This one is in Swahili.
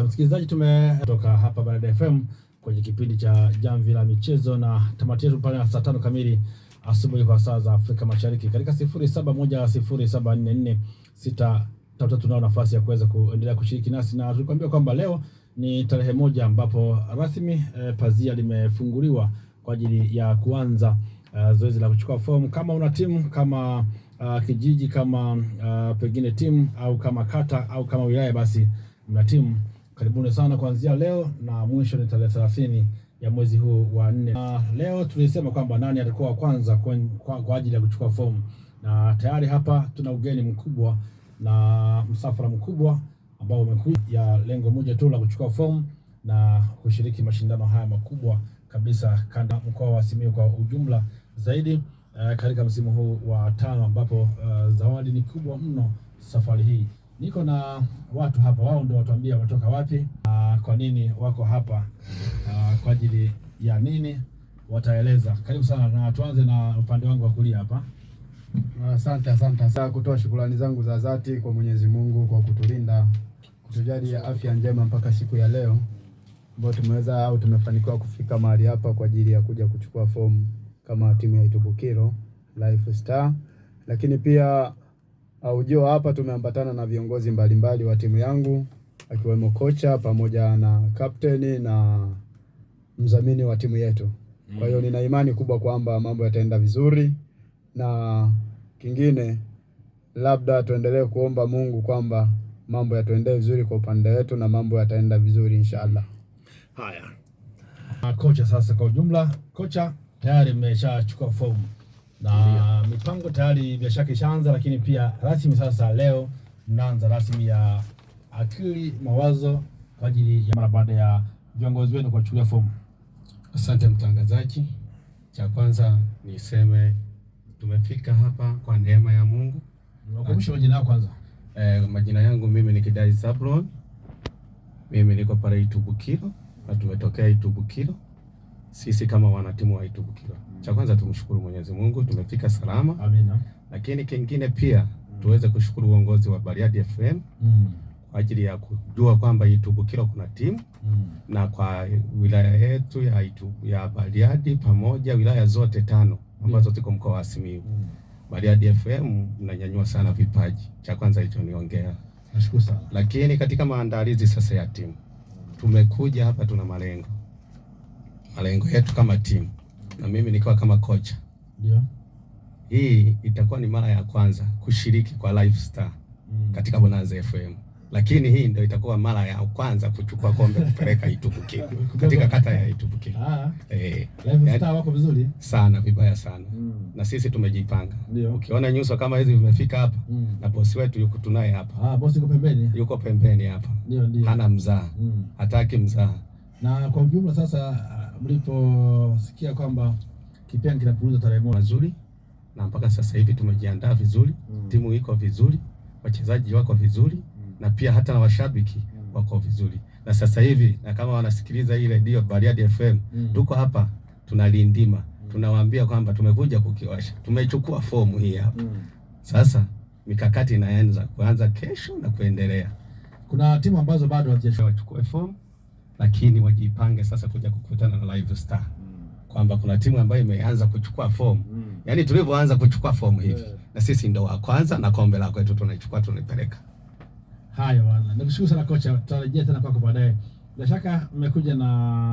Msikilizaji, tumetoka hapa Barada FM kwenye kipindi cha Jamvi la Michezo, na tamati yetu pale saa 5 kamili asubuhi kwa saa za Afrika Mashariki. Katika 0710744633 tunao nafasi ya kuweza kuendelea kushiriki nasi, na tulikwambia kwamba leo ni tarehe 1 ambapo rasmi pazia limefunguliwa kwa ajili ya kuanza zoezi la kuchukua fomu. Kama una timu, kama kijiji, kama pengine timu, au kama kata, au kama wilaya, basi mna timu, karibuni sana kuanzia leo, na mwisho ni tarehe 30 ya mwezi huu wa 4. Leo tulisema kwamba nani atakuwa wa kwanza kwa ajili ya kuchukua fomu, na tayari hapa tuna ugeni mkubwa na msafara mkubwa ambao umekuja ya lengo moja tu la kuchukua fomu na kushiriki mashindano haya makubwa kabisa kanda mkoa wa Simiyu kwa ujumla zaidi katika msimu huu wa 5, ambapo zawadi ni kubwa mno safari hii. Niko na watu hapa, wao ndio watuambia watoka wapi, kwa nini wako hapa, kwa ajili ya nini wataeleza. Karibu sana, na tuanze na upande wangu wa kulia hapa. Asante sana kutoa shukrani zangu za dhati kwa Mwenyezi Mungu kwa kutulinda, kutujalia afya njema mpaka siku ya leo ambapo tumeweza au tumefanikiwa kufika mahali hapa kwa ajili ya kuja kuchukua fomu kama timu ya Itubukiro Life Star. Lakini pia ujio hapa tumeambatana na viongozi mbalimbali wa timu yangu, akiwemo kocha pamoja na kapteni na mdhamini wa timu yetu. Kwa hiyo nina imani kubwa kwamba mambo yataenda vizuri, na kingine labda tuendelee kuomba Mungu kwamba mambo yataenda vizuri kwa upande wetu na mambo yataenda vizuri inshallah. Haya. Kocha, sasa kwa ujumla, kocha tayari mmeshachukua fomu na mipango tayari bila shaka ishaanza, lakini pia rasmi sasa leo mnaanza rasmi ya akili mawazo kwa ajili ya mara baada ya viongozi wenu kuchukua fomu. Asante mtangazaji. Cha kwanza niseme tumefika hapa kwa neema ya Mungu. Nakumbusha majina yako kwanza. Majina yangu mimi ni Kidai Zabron. Mimi niko pale Itubukiro na tumetokea Itubukiro. Sisi kama wanatimu wa Itubukiro, cha kwanza tumshukuru Mwenyezi Mungu tumefika salama. Amina. Lakini kingine pia tuweze kushukuru uongozi wa Bariadi FM kwa ajili ya kujua kwamba Itubukiro kuna timu na kwa wilaya yetu ya Bariadi pamoja wilaya zote 5 ambazo ziko mkoa wa Simiyu. Bariadi FM mnanyanyua sana vipaji. Cha kwanza hicho niongea. Nashukuru sana. Lakini katika maandalizi sasa ya timu, tumekuja hapa tuna malengo yetu kama timu, na mimi nikiwa kama kocha. Ndio. Hii itakuwa ni mara ya kwanza kushiriki kwa Live Star katika Bonanza FM. Lakini hii ndio itakuwa mara ya kwanza kuchukua kombe kupeleka Itubukiro katika kata ya Itubukiro. Live Star wako vizuri sana, vibaya sana. Na sisi tumejipanga. Ukiona nyuso kama hizi vimefika hapa na bosi wetu yuko tunaye hapa. Bosi yuko pembeni. Yuko pembeni hapa. Ndio. Hana mzaa. Hataki mzaa. Na kwa ujumla sasa mliposikia kwamba kipenga kinapuuza tarehe 1 nzuri, na mpaka sasa hivi tumejiandaa vizuri, timu iko vizuri, wachezaji wako vizuri, na pia hata na washabiki wako vizuri. Na sasa hivi na kama wanasikiliza ile radio Bariadi FM, tuko hapa tunalindima, tunawaambia kwamba tumekuja kukiwasha, tumechukua fomu hii hapa. Sasa mikakati inaanza kuanza kesho na kuendelea. Kuna timu ambazo bado hawajachukua fomu, lakini wajipange sasa kuja kukutana na Live Star. Kwamba kuna timu ambayo imeanza kuchukua fomu. Yaani tulivyoanza kuchukua fomu hivi, na sisi ndo wa kwanza na kombe la kwetu tunachukua tunipeleka. Haya bwana. Nikushukuru sana kocha. Tutarejea tena kwako baadaye. Bila shaka mmekuja na